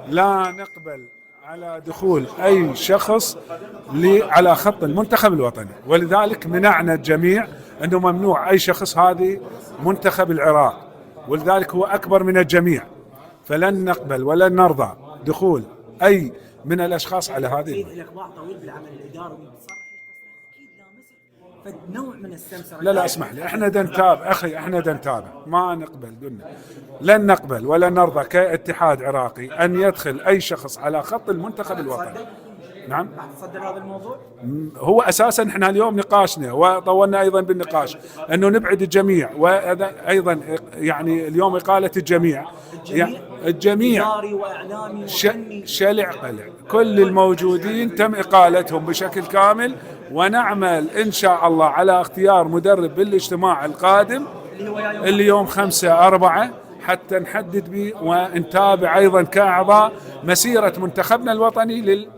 لا نقبل على دخول أي شخص على خط المنتخب الوطني، ولذلك منعنا الجميع أنه ممنوع أي شخص، هذه منتخب العراق ولذلك هو أكبر من الجميع، فلن نقبل ولن نرضى دخول أي من الأشخاص على هذه. لك باع طويل بالعمل الإداري وبتصرح أكيد لامسك فنوع من السمسرة. لا اسمح لي، احنا نتابع اخي، احنا نتابع، ما نقبل، قلنا لن نقبل ولا نرضى كاتحاد عراقي ان يدخل اي شخص على خط المنتخب الوطني. نعم، تصدر هذا الموضوع؟ هو اساسا احنا اليوم نقاشنا وطولنا ايضا بالنقاش انه نبعد الجميع، وايضا يعني اليوم اقاله الجميع إداري وإعلامي شلع قلع، كل الموجودين تم اقالتهم بشكل كامل، ونعمل ان شاء الله على اختيار مدرب بالاجتماع القادم اللي يوم 5/4 حتى نحدد به ونتابع ايضا كاعضاء مسيرة منتخبنا الوطني